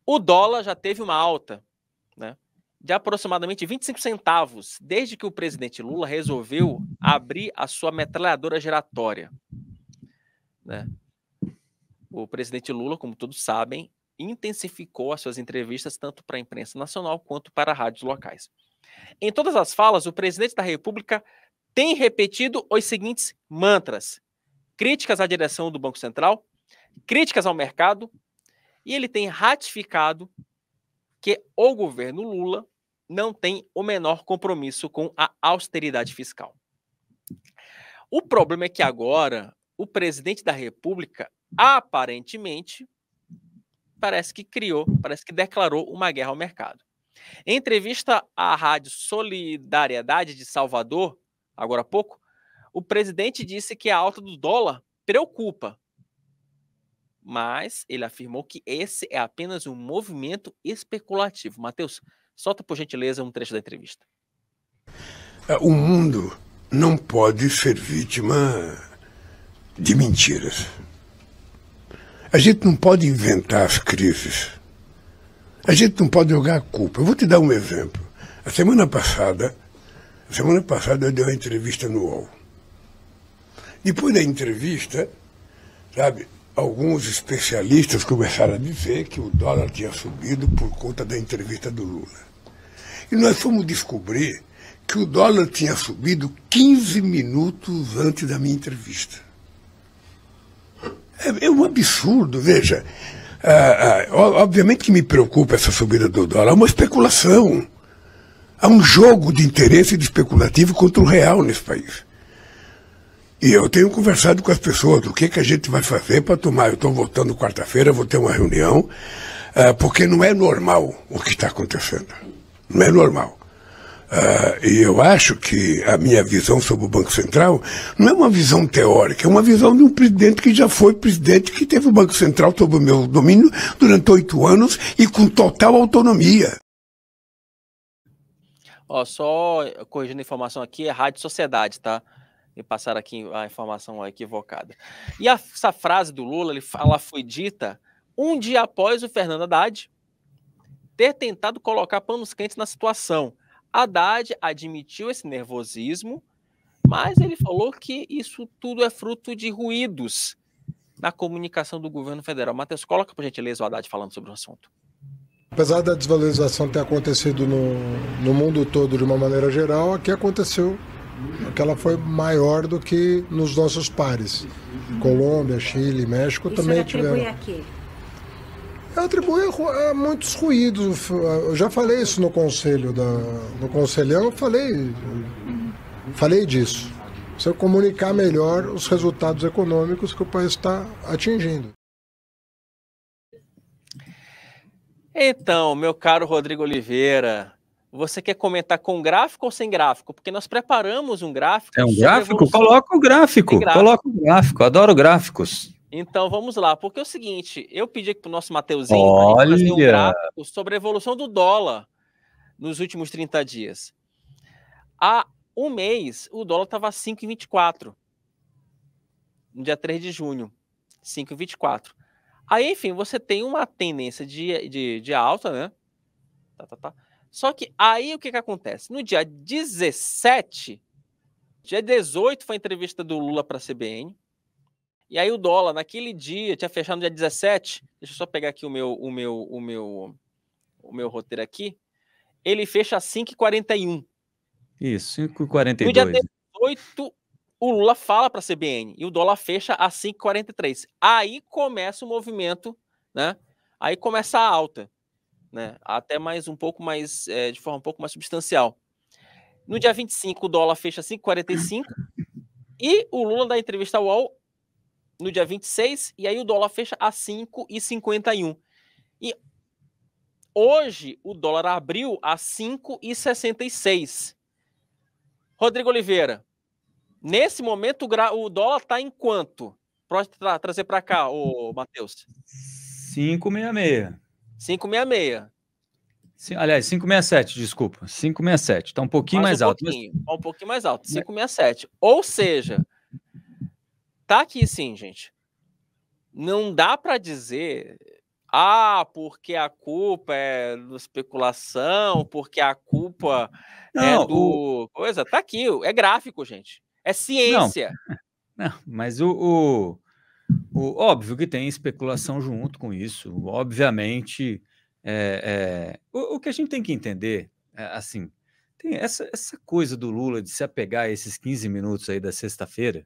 O dólar já teve uma alta, né, de aproximadamente 25 centavos, desde que o presidente Lula resolveu abrir a sua metralhadora giratória, né? O presidente Lula, como todos sabem, intensificou as suas entrevistas tanto para a imprensa nacional quanto para rádios locais. Em todas as falas, o presidente da República tem repetido os seguintes mantras: críticas à direção do Banco Central, críticas ao mercado, e ele tem ratificado que o governo Lula não tem o menor compromisso com a austeridade fiscal. O problema é que agora o presidente da República aparentemente parece que declarou uma guerra ao mercado. Em entrevista à Rádio Solidariedade de Salvador, agora há pouco, o presidente disse que a alta do dólar preocupa, mas ele afirmou que esse é apenas um movimento especulativo. Matheus, solta por gentileza um trecho da entrevista. O mundo não pode ser vítima de mentiras. A gente não pode inventar as crises. A gente não pode jogar a culpa. Eu vou te dar um exemplo. A semana passada eu dei uma entrevista no UOL. Depois da entrevista, sabe, alguns especialistas começaram a dizer que o dólar tinha subido por conta da entrevista do Lula. E nós fomos descobrir que o dólar tinha subido 15 minutos antes da minha entrevista. É um absurdo, veja. Obviamente que me preocupa essa subida do dólar. É uma especulação. Há um jogo de interesse especulativo contra o real nesse país. E eu tenho conversado com as pessoas do que a gente vai fazer para tomar. Eu estou voltando quarta-feira, vou ter uma reunião, porque não é normal o que está acontecendo. Não é normal. E eu acho que a minha visão sobre o Banco Central não é uma visão teórica, é uma visão de um presidente que já foi presidente, que teve o Banco Central sob o meu domínio durante 8 anos e com total autonomia. Só corrigindo a informação aqui, é Rádio Sociedade, tá? Me passaram aqui a informação equivocada. E essa frase do Lula, ela foi dita um dia após o Fernando Haddad ter tentado colocar panos quentes na situação. Haddad admitiu esse nervosismo, mas ele falou que isso tudo é fruto de ruídos na comunicação do governo federal. Matheus, coloca por gentileza o Haddad falando sobre o assunto. Apesar da desvalorização ter acontecido no mundo todo de uma maneira geral, aqui aconteceu que ela foi maior do que nos nossos pares. Colômbia, Chile, México também tiveram. Isso atribui a quê? Eu atribuo a muitos ruídos. Eu já falei isso no conselho, no conselhão, eu falei disso. Se eu comunicar melhor os resultados econômicos que o país está atingindo. Então, meu caro Rodrigo Oliveira, você quer comentar com gráfico ou sem gráfico? Porque nós preparamos um gráfico. É um gráfico? Coloca o gráfico. Coloca o gráfico. Adoro gráficos. Então vamos lá, porque é o seguinte, eu pedi aqui para o nosso Mateuzinho para fazer um gráfico sobre a evolução do dólar nos últimos 30 dias. Há um mês, o dólar estava 5,24. No dia 3 de junho, 5,24. Aí, enfim, você tem uma tendência de alta, né? Só que aí o que acontece? No dia 17, dia 18 foi a entrevista do Lula para a CBN. E aí o dólar, naquele dia, tinha fechado no dia 17. Deixa eu só pegar aqui o meu roteiro aqui. Ele fecha a 5,41. Isso, 5,42. No dia 18, o Lula fala para a CBN e o dólar fecha a 5,43. Aí começa o movimento, né? Aí começa a alta, né? Até mais um pouco mais, de forma um pouco mais substancial. No dia 25, o dólar fecha 5,45 e o Lula dá entrevista ao UOL no dia 26, e aí o dólar fecha a 5,51. E hoje o dólar abriu a 5,66. Rodrigo Oliveira, nesse momento o dólar está em quanto? Pode trazer para cá, Matheus. 5,66. 5,66. Aliás, 5,67, desculpa. 5,67. Está um pouquinho mais alto. Um pouquinho mais alto, 5,67. Ou seja, tá aqui sim, gente. Não dá para dizer, porque a culpa é da especulação, porque a culpa é Não, do... Coisa, tá aqui, é gráfico, gente. É ciência. não, mas óbvio que tem especulação junto com isso. Obviamente, o que a gente tem que entender, assim, tem essa coisa do Lula de se apegar a esses 15 minutos aí da sexta-feira,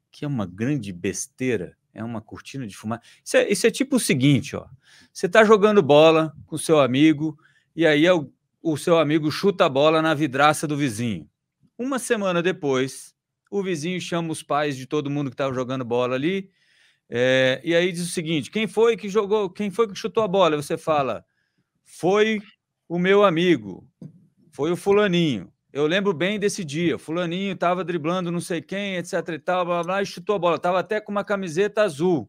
que é uma grande besteira, é uma cortina de fumaça. Isso é tipo o seguinte, ó. Você está jogando bola com o seu amigo e aí o seu amigo chuta a bola na vidraça do vizinho. Uma semana depois, o vizinho chama os pais de todo mundo que estava jogando bola ali, e aí diz o seguinte: quem foi que jogou, quem foi que chutou a bola? E você fala: foi o meu amigo, foi o fulaninho. Eu lembro bem desse dia. Fulaninho estava driblando não sei quem, etc e tal, blá, blá, e chutou a bola. Estava até com uma camiseta azul.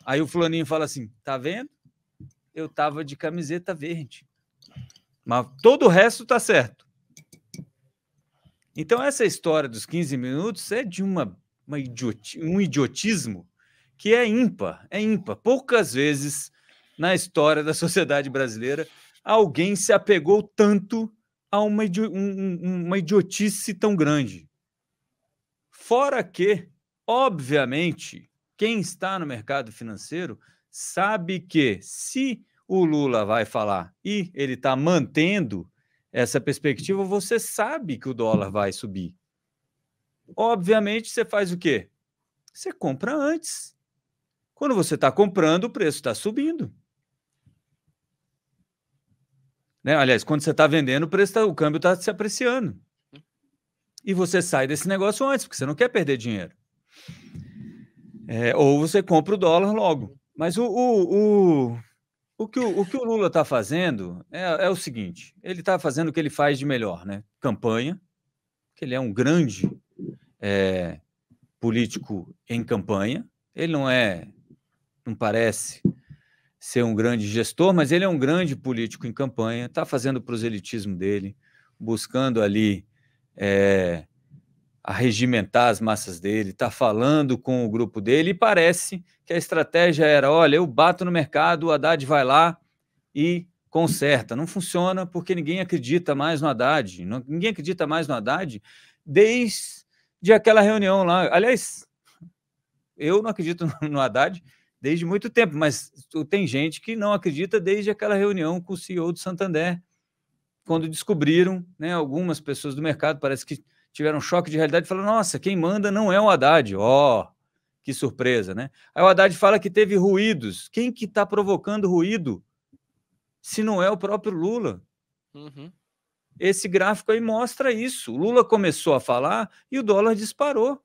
Aí o fulaninho fala assim: tá vendo? Eu estava de camiseta verde. Mas todo o resto tá certo. Então essa história dos 15 minutos é de um idiotismo que é ímpar, Poucas vezes na história da sociedade brasileira alguém se apegou tanto a uma idiotice tão grande. Fora que, obviamente, quem está no mercado financeiro sabe que se o Lula vai falar e ele está mantendo essa perspectiva, você sabe que o dólar vai subir. Obviamente, você faz o quê? Você compra antes. Quando você está comprando, o preço está subindo. Né? Aliás, quando você está vendendo, o câmbio está se apreciando. E você sai desse negócio antes, porque você não quer perder dinheiro. Ou você compra o dólar logo. Mas o que o Lula está fazendo é o seguinte: ele está fazendo o que ele faz de melhor, né? Campanha, que ele é um grande político em campanha. Ele não parece ser um grande gestor, mas ele é um grande político em campanha, está fazendo o proselitismo dele, buscando ali arregimentar as massas dele, está falando com o grupo dele, e parece que a estratégia era: olha, eu bato no mercado, o Haddad vai lá e conserta. Não funciona porque ninguém acredita mais no Haddad. Ninguém acredita mais no Haddad desde aquela reunião lá. Aliás, eu não acredito no Haddad desde muito tempo, mas tem gente que não acredita desde aquela reunião com o CEO do Santander, quando descobriram, né, algumas pessoas do mercado parece que tiveram um choque de realidade e falaram: nossa, quem manda não é o Haddad. Que surpresa, né? Aí o Haddad fala que teve ruídos. Quem que está provocando ruído se não é o próprio Lula? Uhum. Esse gráfico aí mostra isso. O Lula começou a falar e o dólar disparou.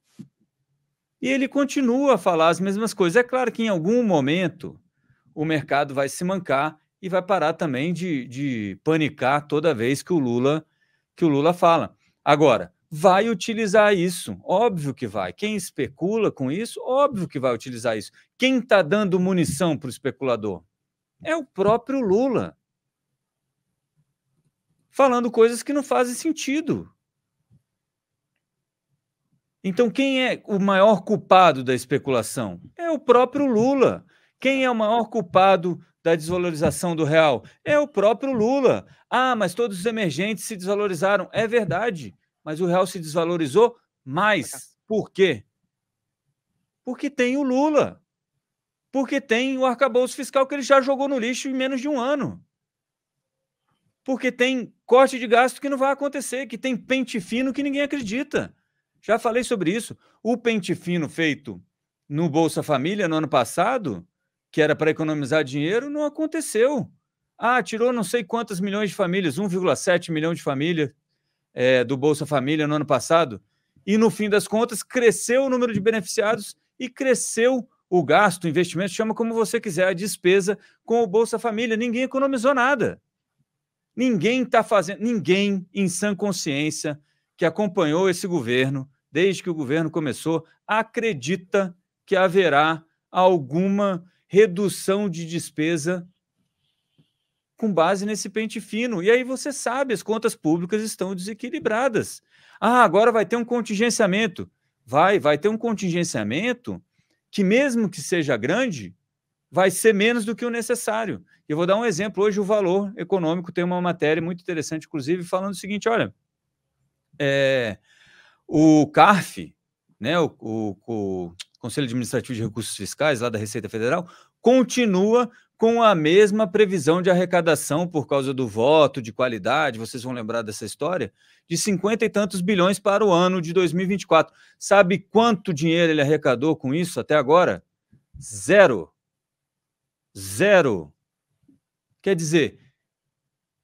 E ele continua a falar as mesmas coisas. É claro que em algum momento o mercado vai se mancar e vai parar também de panicar toda vez que o Lula fala. Agora, vai utilizar isso, óbvio que vai. Quem especula com isso, óbvio que vai utilizar isso. Quem está dando munição para o especulador? É o próprio Lula, falando coisas que não fazem sentido. Então, quem é o maior culpado da especulação? É o próprio Lula. Quem é o maior culpado da desvalorização do real? É o próprio Lula. Ah, mas todos os emergentes se desvalorizaram. É verdade, mas o real se desvalorizou mais. Por quê? Porque tem o Lula. Porque tem o arcabouço fiscal que ele já jogou no lixo em menos de um ano. Porque tem corte de gasto que não vai acontecer, que tem pente fino que ninguém acredita. Já falei sobre isso. O pente fino feito no Bolsa Família no ano passado, que era para economizar dinheiro, não aconteceu. Tirou não sei quantas milhões de famílias, 1,7 milhão de famílias do Bolsa Família no ano passado, e no fim das contas cresceu o número de beneficiados e cresceu o gasto, o investimento, chama como você quiser, a despesa com o Bolsa Família. Ninguém economizou nada. Ninguém está fazendo, ninguém em sã consciência que acompanhou esse governo, desde que o governo começou, acredita que haverá alguma redução de despesa com base nesse pente fino. E aí você sabe, as contas públicas estão desequilibradas. Agora vai ter um contingenciamento. Vai ter um contingenciamento que, mesmo que seja grande, vai ser menos do que o necessário. Eu vou dar um exemplo. Hoje o Valor Econômico tem uma matéria muito interessante, inclusive, falando o seguinte, olha, o CARF, né, o Conselho Administrativo de Recursos Fiscais, lá da Receita Federal, continua com a mesma previsão de arrecadação por causa do voto de qualidade, vocês vão lembrar dessa história, de 50 e tantos bilhões para o ano de 2024. Sabe quanto dinheiro ele arrecadou com isso até agora? Zero. Quer dizer,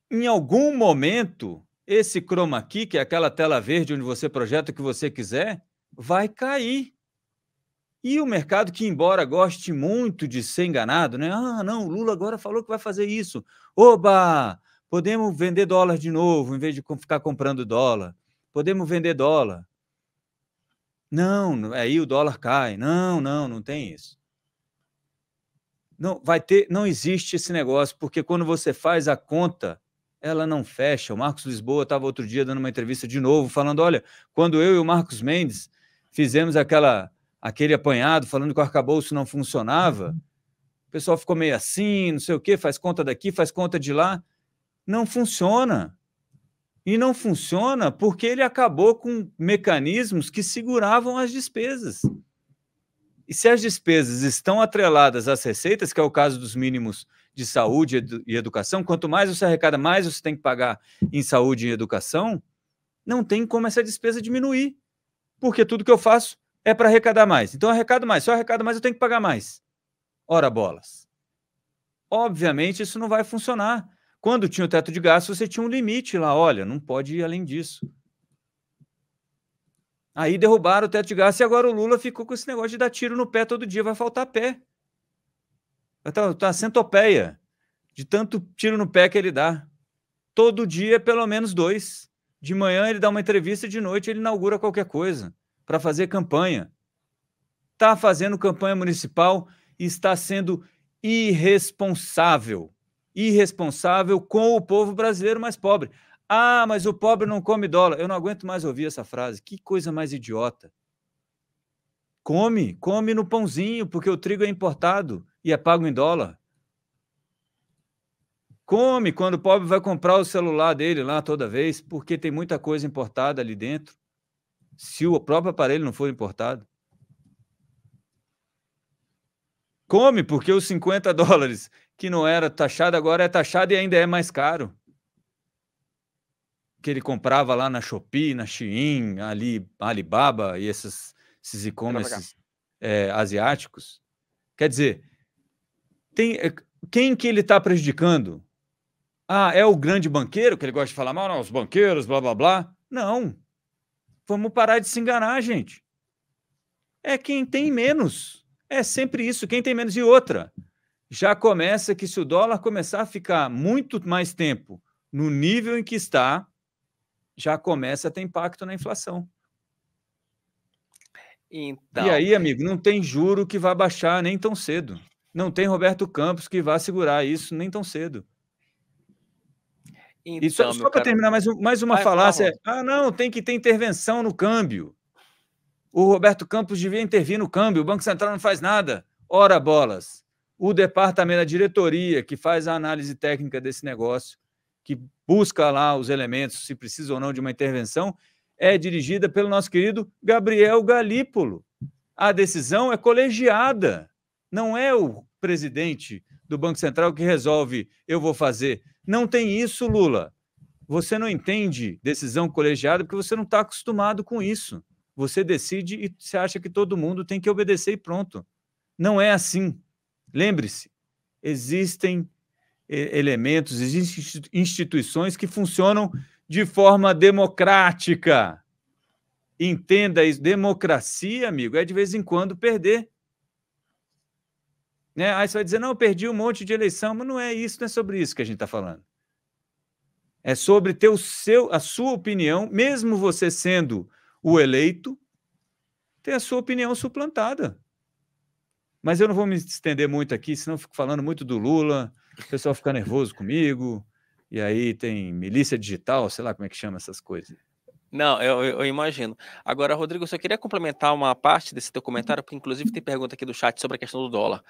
em algum momento, esse chroma key, que é aquela tela verde onde você projeta o que você quiser, vai cair. E o mercado, que embora goste muito de ser enganado, né? Ah, não, o Lula agora falou que vai fazer isso. Oba! Podemos vender dólar de novo, em vez de ficar comprando dólar. Podemos vender dólar. Não, aí o dólar cai. Não tem isso. Não existe esse negócio, porque quando você faz a conta, ela não fecha. O Marcos Lisboa estava outro dia dando uma entrevista de novo, falando, olha, quando eu e o Marcos Mendes fizemos aquele apanhado, falando que o arcabouço não funcionava, o pessoal ficou meio assim, não sei o quê, faz conta daqui, faz conta de lá. Não funciona. E não funciona porque ele acabou com mecanismos que seguravam as despesas. E se as despesas estão atreladas às receitas, que é o caso dos mínimos de saúde e educação, quanto mais você arrecada, mais você tem que pagar em saúde e educação, não tem como essa despesa diminuir, porque tudo que eu faço é para arrecadar mais. Então, eu arrecado mais. Se eu arrecado mais, eu tenho que pagar mais. Ora, bolas. Obviamente, isso não vai funcionar. Quando tinha o teto de gastos, você tinha um limite lá. Olha, não pode ir além disso. Aí derrubaram o teto de gastos e agora o Lula ficou com esse negócio de dar tiro no pé todo dia. Vai faltar pé. Vai estar uma centopeia de tanto tiro no pé que ele dá. Todo dia, pelo menos 2. De manhã ele dá uma entrevista e de noite ele inaugura qualquer coisa para fazer campanha. Está fazendo campanha municipal e está sendo irresponsável. Irresponsável com o povo brasileiro mais pobre. Ah, mas o pobre não come dólar. Eu não aguento mais ouvir essa frase. Que coisa mais idiota. Come no pãozinho, porque o trigo é importado e é pago em dólar. Come quando o pobre vai comprar o celular dele lá toda vez, porque tem muita coisa importada ali dentro. Se o próprio aparelho não for importado. Come porque os 50 dólares que não era taxado, agora é taxado e ainda é mais caro. Que ele comprava lá na Shopee, na Shein, Alibaba e esses e-commerces asiáticos. Quer dizer, quem que ele está prejudicando? Ah, é o grande banqueiro, que ele gosta de falar mal, não, os banqueiros, blá, blá, blá. Não. Vamos parar de se enganar, gente. É quem tem menos. É sempre isso, quem tem menos. E outra, já começa que se o dólar começar a ficar muito mais tempo no nível em que está, já começa a ter impacto na inflação. Então... E aí, amigo, não tem juro que vá baixar nem tão cedo. Não tem Roberto Campos que vá segurar isso nem tão cedo. Então, e só para terminar, mais uma falácia. Não, tem que ter intervenção no câmbio. O Roberto Campos devia intervir no câmbio, o Banco Central não faz nada. Ora, bolas. O departamento da diretoria que faz a análise técnica desse negócio, que busca lá os elementos, se precisa ou não de uma intervenção, é dirigida pelo nosso querido Gabriel Galípolo. A decisão é colegiada. Não é o presidente do Banco Central que resolve, eu vou fazer. Não tem isso, Lula. Você não entende decisão colegiada porque você não está acostumado com isso. Você decide e você acha que todo mundo tem que obedecer e pronto. Não é assim. Lembre-se, existem elementos, existem instituições que funcionam de forma democrática. Entenda isso. Democracia, amigo, é de vez em quando perder. Né? Aí você vai dizer, não, eu perdi um monte de eleição, mas não é isso, não é sobre isso que a gente está falando. É sobre ter a sua opinião, mesmo você sendo o eleito, ter a sua opinião suplantada. Mas eu não vou me estender muito aqui, senão eu fico falando muito do Lula, o pessoal fica nervoso comigo, e aí tem milícia digital, sei lá como é que chama essas coisas. Não, eu imagino. Agora, Rodrigo, eu só queria complementar uma parte desse teu comentário, porque inclusive tem pergunta aqui do chat sobre a questão do dólar.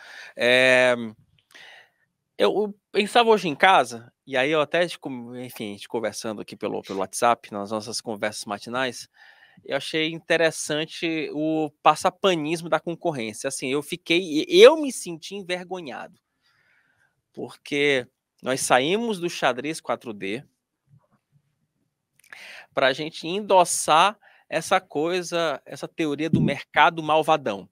Eu pensava hoje em casa, e aí eu até, enfim, a gente conversando aqui pelo WhatsApp, nas nossas conversas matinais, eu achei interessante o passapanismo da concorrência. Assim, eu me senti envergonhado, porque nós saímos do xadrez 4D para a gente endossar essa coisa, essa teoria do mercado malvadão.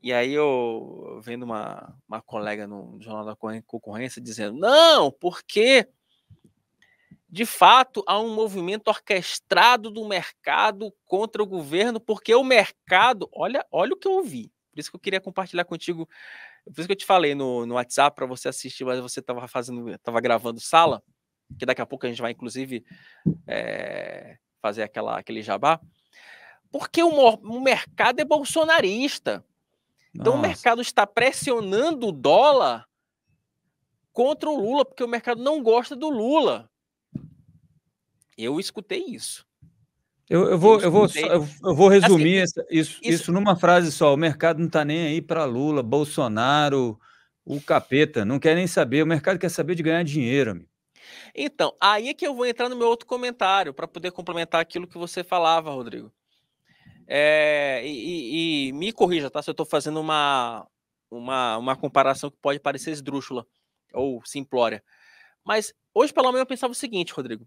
E aí eu vendo uma colega no Jornal da Concorrência dizendo, não, porque de fato há um movimento orquestrado do mercado contra o governo, porque o mercado, olha o que eu ouvi, por isso que eu queria compartilhar contigo, por isso que eu te falei no WhatsApp para você assistir, mas você estava gravando sala, que daqui a pouco a gente vai inclusive fazer aquele jabá, porque o mercado é bolsonarista. Então o mercado está pressionando o dólar contra o Lula, porque o mercado não gosta do Lula. Eu escutei isso. Eu vou resumir assim, isso numa frase só. O mercado não está nem aí para Lula, Bolsonaro, o capeta, não quer nem saber. O mercado quer saber de ganhar dinheiro, amigo. Então, aí é que eu vou entrar no meu outro comentário, para poder complementar aquilo que você falava, Rodrigo. E me corrija, tá? Se eu estou fazendo uma comparação que pode parecer esdrúxula ou simplória. Mas hoje, pelo menos, eu pensava o seguinte, Rodrigo.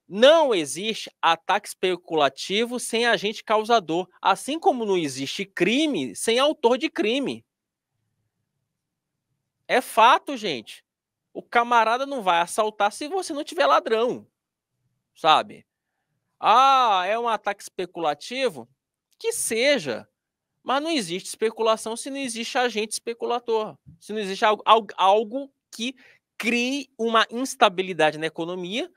Não existe ataque especulativo sem agente causador, assim como não existe crime sem autor de crime. É fato, gente. O camarada não vai assaltar se você não tiver ladrão, sabe? Ah, é um ataque especulativo? Que seja. Mas não existe especulação se não existe agente especulador. Se não existe algo que crie uma instabilidade na economia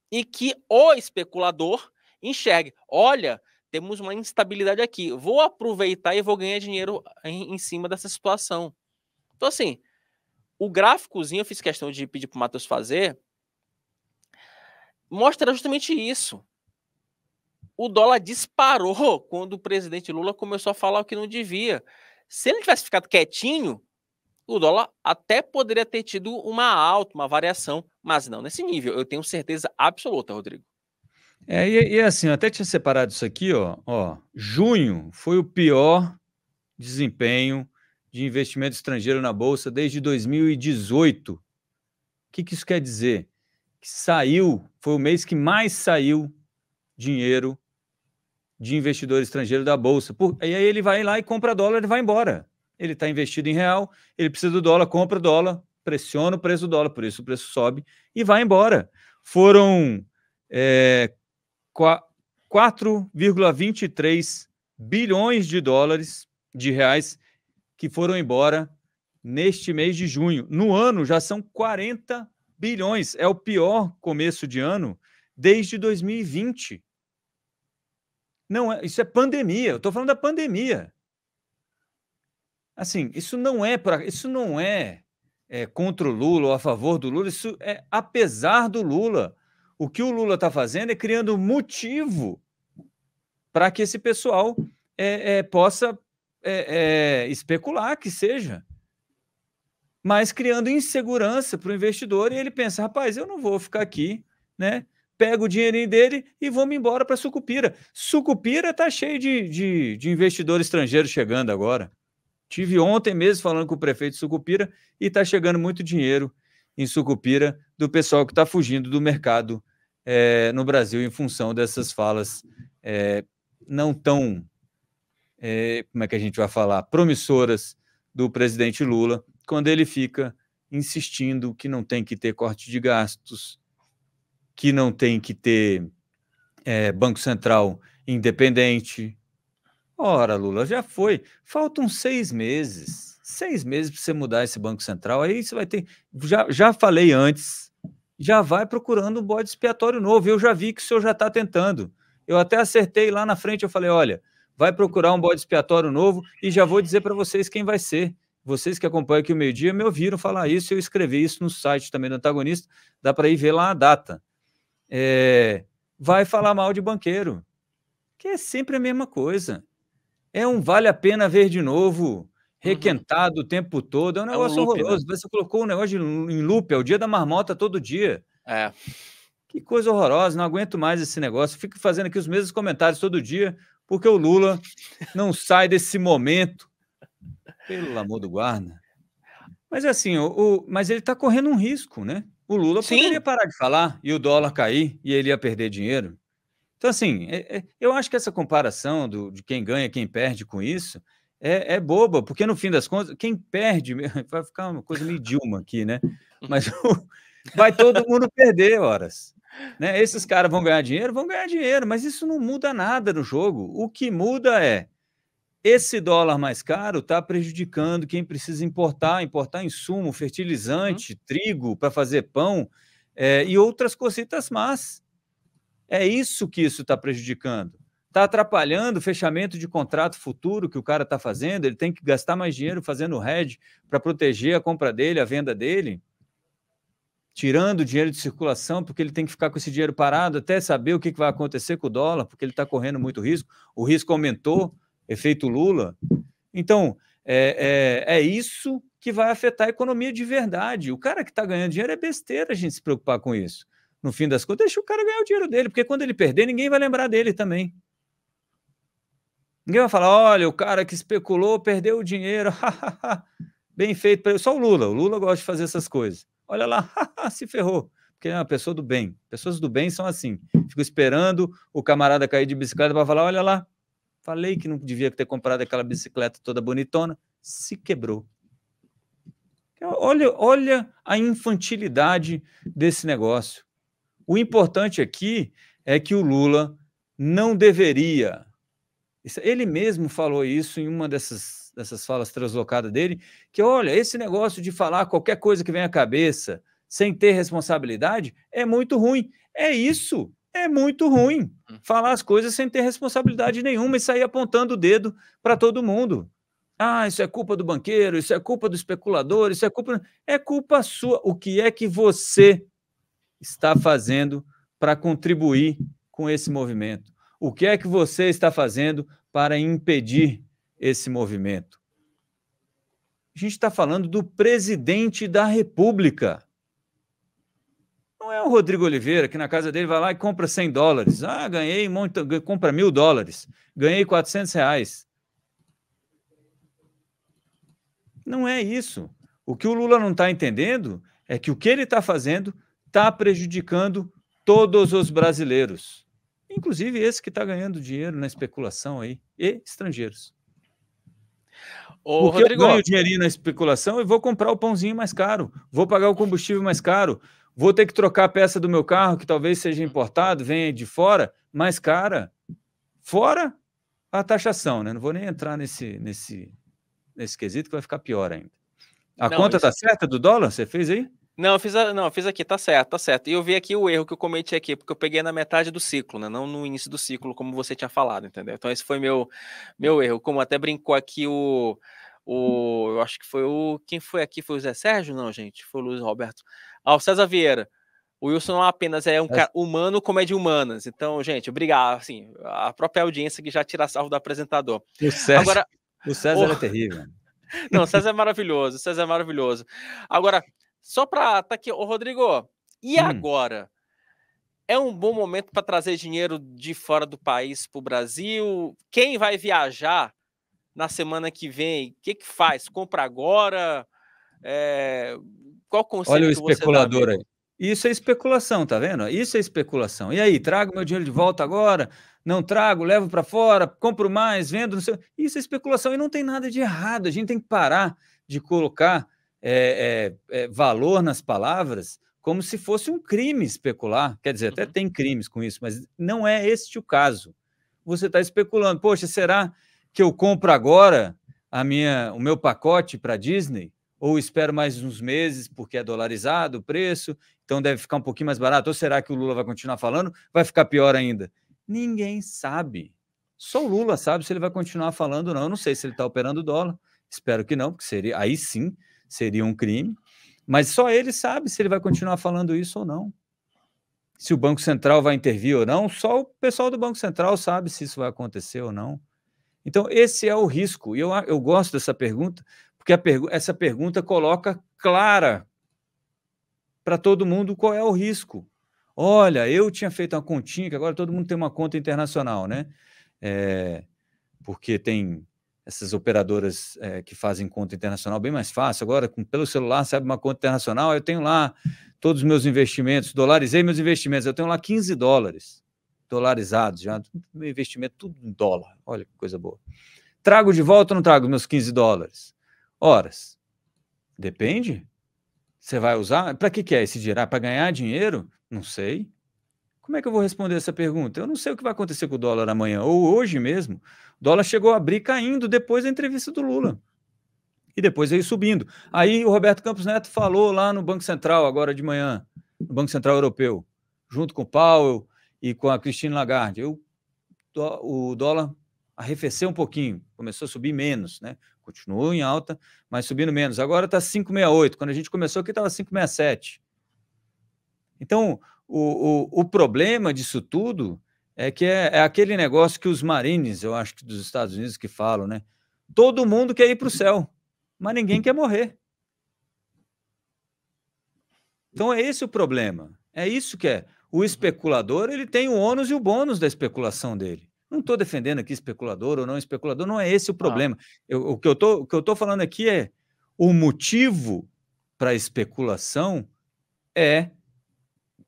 e que o especulador enxergue. Olha, temos uma instabilidade aqui. Vou aproveitar e vou ganhar dinheiro em cima dessa situação. Então, assim, o gráficozinho, eu fiz questão de pedir para o Matheus fazer, mostra justamente isso. O dólar disparou quando o presidente Lula começou a falar o que não devia. Se ele tivesse ficado quietinho, o dólar até poderia ter tido uma alta, uma variação, mas não nesse nível. Eu tenho certeza absoluta, Rodrigo. E assim, eu até tinha separado isso aqui, ó. Junho foi o pior desempenho de investimento estrangeiro na Bolsa desde 2018. O que isso quer dizer? Que foi o mês que mais saiu dinheiro de investidor estrangeiro da Bolsa. E aí ele vai lá e compra dólar e vai embora. Ele está investido em real, ele precisa do dólar, compra o dólar, pressiona o preço do dólar, por isso o preço sobe e vai embora. Foram 4,23 bilhões de reais que foram embora neste mês de junho. No ano já são 40 bilhões. É o pior começo de ano desde 2020. Não é, isso é pandemia. Eu estou falando da pandemia. Assim, isso não é contra o Lula ou a favor do Lula. Isso é apesar do Lula. O que o Lula está fazendo é criando motivo para que esse pessoal possa especular, que seja, mas criando insegurança para o investidor, e ele pensa, rapaz, eu não vou ficar aqui, né? Pego o dinheirinho dele e vou me embora para Sucupira. Sucupira está cheio de investidor estrangeiro chegando agora. Tive ontem mesmo falando com o prefeito de Sucupira e está chegando muito dinheiro em Sucupira do pessoal que está fugindo do mercado no Brasil em função dessas falas não tão, como é que a gente vai falar, promissoras do presidente Lula, quando ele fica insistindo que não tem que ter corte de gastos, que não tem que ter Banco Central independente. Ora, Lula, já foi. Faltam 6 meses. 6 meses para você mudar esse Banco Central. Aí você vai ter... Já falei antes, já vai procurando um bode expiatório novo. Eu já vi que o senhor já está tentando. Eu até acertei lá na frente, eu falei, olha, vai procurar um bode expiatório novo e já vou dizer para vocês quem vai ser. Vocês que acompanham aqui o Meio-Dia me ouviram falar isso, eu escrevi isso no site também do Antagonista, dá para ir ver lá a data. vai falar mal de banqueiro, que é sempre a mesma coisa. É um vale a pena ver de novo, requentado o tempo todo, é um negócio loop, horroroso. né? Você colocou um negócio em loop, é o dia da marmota todo dia. É. Que coisa horrorosa, não aguento mais esse negócio. Fico fazendo aqui os mesmos comentários todo dia, porque o Lula não sai desse momento. Pelo amor do guarda. Mas assim, mas ele está correndo um risco, né? O Lula poderia parar de falar e o dólar cair e ele ia perder dinheiro. Então, assim, eu acho que essa comparação de quem ganha e quem perde com isso é boba, porque no fim das contas, quem perde, vai ficar uma coisa meio Dilma aqui, né? Mas vai todo mundo perder horas. Né? Esses caras vão ganhar dinheiro, mas isso não muda nada no jogo. O que muda é esse dólar mais caro está prejudicando quem precisa importar insumo, fertilizante, trigo para fazer pão e outras cositas más. É isso que isso está prejudicando. Está atrapalhando o fechamento de contrato futuro que o cara está fazendo, ele tem que gastar mais dinheiro fazendo hedge para proteger a compra dele, a venda dele, tirando o dinheiro de circulação, porque ele tem que ficar com esse dinheiro parado até saber o que vai acontecer com o dólar, porque ele está correndo muito risco, o risco aumentou, efeito Lula. Então, é isso que vai afetar a economia de verdade. O cara que está ganhando dinheiro é besteira a gente se preocupar com isso. No fim das contas, deixa o cara ganhar o dinheiro dele, porque quando ele perder, ninguém vai lembrar dele também. Ninguém vai falar, olha, o cara que especulou perdeu o dinheiro, bem feito para ele. Só o Lula gosta de fazer essas coisas. Olha lá, se ferrou, porque é uma pessoa do bem. Pessoas do bem são assim, ficam esperando o camarada cair de bicicleta para falar, olha lá, falei que não devia ter comprado aquela bicicleta toda bonitona, se quebrou. Olha a infantilidade desse negócio. O importante aqui é que o Lula não deveria. Ele mesmo falou isso em uma dessas falas translocadas dele, que, olha, esse negócio de falar qualquer coisa que vem à cabeça sem ter responsabilidade é muito ruim. É isso, é muito ruim. Falar as coisas sem ter responsabilidade nenhuma e sair apontando o dedo para todo mundo. Ah, isso é culpa do banqueiro, isso é culpa do especulador, isso é culpa sua. O que é que você está fazendo para contribuir com esse movimento? O que é que você está fazendo para impedir esse movimento? A gente está falando do presidente da República. Não é o Rodrigo Oliveira, que na casa dele vai lá e compra $100. Ah, ganhei compra $1.000. Ganhei R$400. Não é isso. O que o Lula não está entendendo é que o que ele está fazendo está prejudicando todos os brasileiros, inclusive esse que está ganhando dinheiro na especulação aí, e estrangeiros. Porque Rodrigo, eu ganho dinheirinho na especulação e vou comprar o pãozinho mais caro, vou pagar o combustível mais caro, vou ter que trocar a peça do meu carro, que talvez seja importado, venha de fora, mais cara. Fora a taxação, né? Não vou nem entrar nesse quesito, que vai ficar pior ainda. A conta está certa do dólar? Você fez aí? Não, eu fiz aqui, tá certo. E eu vi aqui o erro que eu cometi aqui, porque eu peguei na metade do ciclo, né? Não no início do ciclo, como você tinha falado, entendeu? Então esse foi meu erro. Como até brincou aqui eu acho que foi quem foi aqui? Foi o Zé Sérgio? Não, gente, foi o Luiz Roberto. O César Vieira. O Wilson não apenas é um cara humano, como é de humanas. Então, gente, obrigado. Assim, a própria audiência que já tira sarro do apresentador. O César é terrível. Não, o César é maravilhoso. Agora, só para tá aqui, Rodrigo, e agora? É um bom momento para trazer dinheiro de fora do país para o Brasil? Quem vai viajar na semana que vem? O que faz? Compra agora? Qual conselho? Olha o especulador aí. Isso é especulação, tá vendo? Isso é especulação. E aí, trago meu dinheiro de volta agora? Não trago, levo para fora, compro mais, vendo, não sei. Isso é especulação e não tem nada de errado. A gente tem que parar de colocar valor nas palavras como se fosse um crime especular. Quer dizer, até tem crimes com isso, mas não é este o caso. Você está especulando. Poxa, será que eu compro agora o meu pacote para Disney? Ou espero mais uns meses porque é dolarizado o preço, então deve ficar um pouquinho mais barato? Ou será que o Lula vai continuar falando? Vai ficar pior ainda? Ninguém sabe. Só o Lula sabe se ele vai continuar falando ou não. Eu não sei se ele está operando dólar. Espero que não, porque aí sim seria um crime. Mas só ele sabe se ele vai continuar falando isso ou não. se o Banco Central vai intervir ou não, só o pessoal do Banco Central sabe se isso vai acontecer ou não. Então, esse é o risco. E eu gosto dessa pergunta, porque essa pergunta coloca clara para todo mundo qual é o risco. Olha, eu tinha feito uma continha, que agora todo mundo tem uma conta internacional, né? Porque tem essas operadoras que fazem conta internacional bem mais fácil. Agora, pelo celular, você abre uma conta internacional, eu tenho lá todos os meus investimentos, dolarizei meus investimentos, eu tenho lá 15 dólares dolarizados, já, meu investimento tudo em dólar, olha que coisa boa. Trago de volta ou não trago meus 15 dólares? Horas. Depende. Você vai usar? Para que é esse dinheiro? Para ganhar dinheiro? Não sei. Como é que eu vou responder essa pergunta? Eu não sei o que vai acontecer com o dólar amanhã, ou hoje mesmo. O dólar chegou a abrir caindo depois da entrevista do Lula. E depois veio subindo. Aí o Roberto Campos Neto falou lá no Banco Central, agora de manhã, no Banco Central Europeu, junto com o Powell e com a Christine Lagarde. O dólar arrefeceu um pouquinho, começou a subir menos, né? Continuou em alta, mas subindo menos. Agora está 5,68. Quando a gente começou aqui estava 5,67. Então, o problema disso tudo é que é aquele negócio que os marines, eu acho que dos Estados Unidos que falam, né? Todo mundo quer ir para o céu, mas ninguém quer morrer. Então é esse o problema. É isso que é. O especulador, ele tem o ônus e o bônus da especulação dele. Não estou defendendo aqui especulador ou não especulador, não é esse o problema. O que eu estou falando aqui é o motivo para a especulação é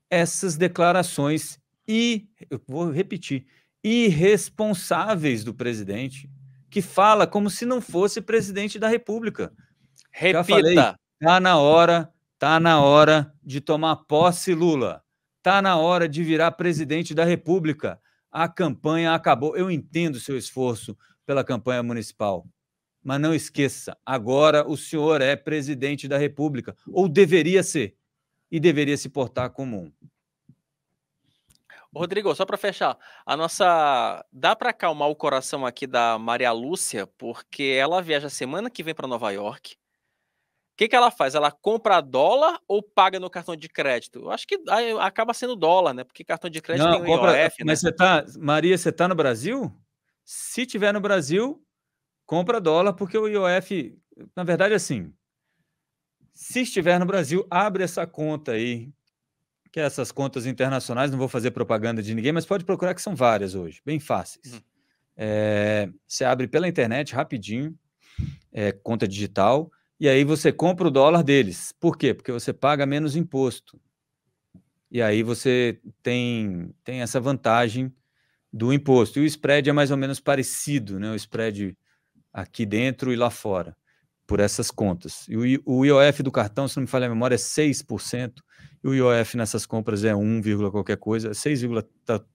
essas declarações, eu vou repetir, irresponsáveis do presidente, que fala como se não fosse presidente da República. Repita. Já falei, tá na hora de tomar posse, Lula. Tá na hora de virar presidente da República. A campanha acabou. Eu entendo o seu esforço pela campanha municipal, mas não esqueça, agora o senhor é presidente da República, ou deveria ser, e deveria se portar como um. Rodrigo, só para fechar, dá para acalmar o coração aqui da Maria Lúcia, porque ela viaja semana que vem para Nova York. O que ela faz? Ela compra dólar ou paga no cartão de crédito? Eu acho que acaba sendo dólar, né? Porque cartão de crédito tem o IOF, mas né? Maria, você está no Brasil? Se tiver no Brasil, compra dólar, porque o IOF, na verdade, assim, se estiver no Brasil, abre essa conta aí, que é essas contas internacionais, não vou fazer propaganda de ninguém, mas pode procurar que são várias hoje, bem fáceis. Você abre pela internet rapidinho, conta digital, e aí você compra o dólar deles. Por quê? Porque você paga menos imposto. E aí você tem essa vantagem do imposto. E o spread é mais ou menos parecido, né? O spread aqui dentro e lá fora, por essas contas. E o IOF do cartão, se não me falha a memória, é 6%, e o IOF nessas compras é 1, qualquer coisa, 6,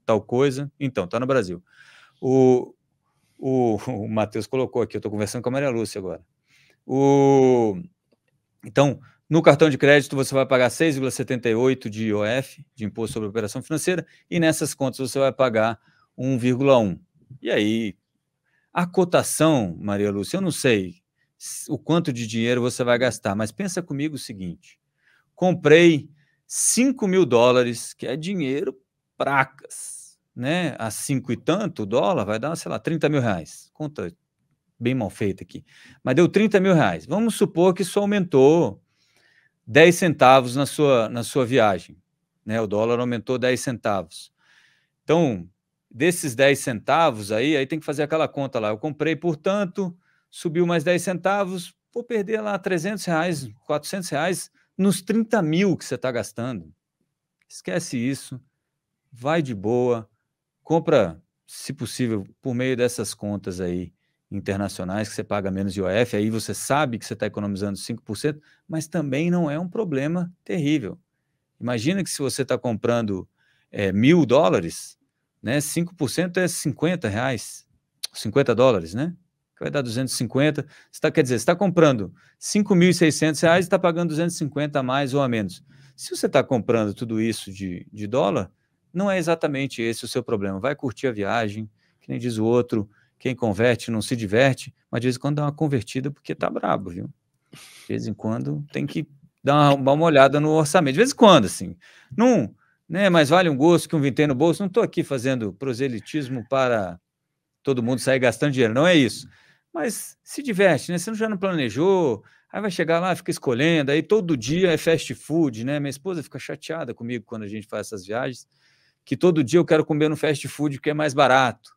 tal coisa. Então, está no Brasil. O Matheus colocou aqui, eu estou conversando com a Maria Lúcia agora. Então, no cartão de crédito, você vai pagar 6,78 de IOF, de Imposto sobre Operação Financeira, e nessas contas você vai pagar 1,1. E aí, a cotação, Maria Lúcia, eu não sei o quanto de dinheiro você vai gastar, mas pensa comigo o seguinte, comprei 5 mil dólares, que é dinheiro pracas, né? A 5 e tanto, o dólar vai dar, sei lá, 30 mil reais. Conta bem mal feita aqui. Mas deu 30 mil reais. Vamos supor que isso aumentou 10 centavos na sua viagem, né? O dólar aumentou 10 centavos. Então, desses 10 centavos aí tem que fazer aquela conta lá. Eu comprei por tanto, subiu mais 10 centavos, vou perder lá 300 reais, 400 reais nos 30 mil que você está gastando. Esquece isso, vai de boa, compra, se possível, por meio dessas contas aí internacionais, que você paga menos IOF, aí você sabe que você está economizando 5%, mas também não é um problema terrível. Imagina que se você está comprando $1.000, né, 5% é 50 reais, 50 dólares, né? Que vai dar 250. Quer dizer, você está comprando 5.600 reais e está pagando 250 a mais ou a menos. Se você está comprando tudo isso de dólar, não é exatamente esse o seu problema. Vai curtir a viagem, que nem diz o outro, quem converte não se diverte, mas de vez em quando dá uma convertida porque tá brabo, viu? De vez em quando tem que dar uma olhada no orçamento. De vez em quando, assim. né? Mas vale um gosto que um vintém no bolso. Não estou aqui fazendo proselitismo para todo mundo sair gastando dinheiro, não é isso. Mas se diverte, né? Você já não planejou, aí vai chegar lá, fica escolhendo, aí todo dia é fast food, né? Minha esposa fica chateada comigo quando a gente faz essas viagens, que todo dia eu quero comer no fast food porque é mais barato.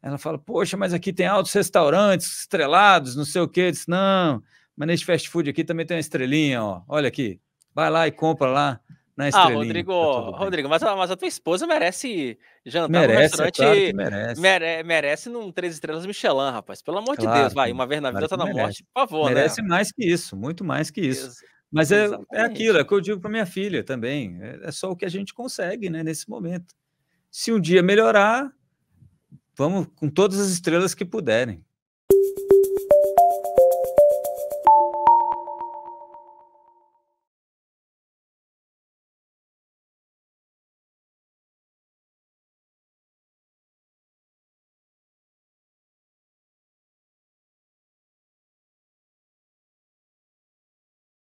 Ela fala, poxa, mas aqui tem altos restaurantes estrelados, não sei o quê. Eu disse, não, mas neste fast food aqui também tem uma estrelinha, ó. Olha aqui, vai lá e compra lá na estrelinha. Rodrigo, Tá tudo bem. Rodrigo, mas a tua esposa merece jantar num Merece, é restaurante, claro que merece. merece num 3 estrelas Michelin, rapaz. Pelo amor de Claro Deus, vai, que uma vez na vida, claro que outra na merece. morte, por favor, né? Merece mais que isso, muito mais que isso. Mas é aquilo, Exatamente. é o que eu digo para minha filha também. É só o que a gente consegue, né, nesse momento. Se um dia melhorar, vamos com todas as estrelas que puderem.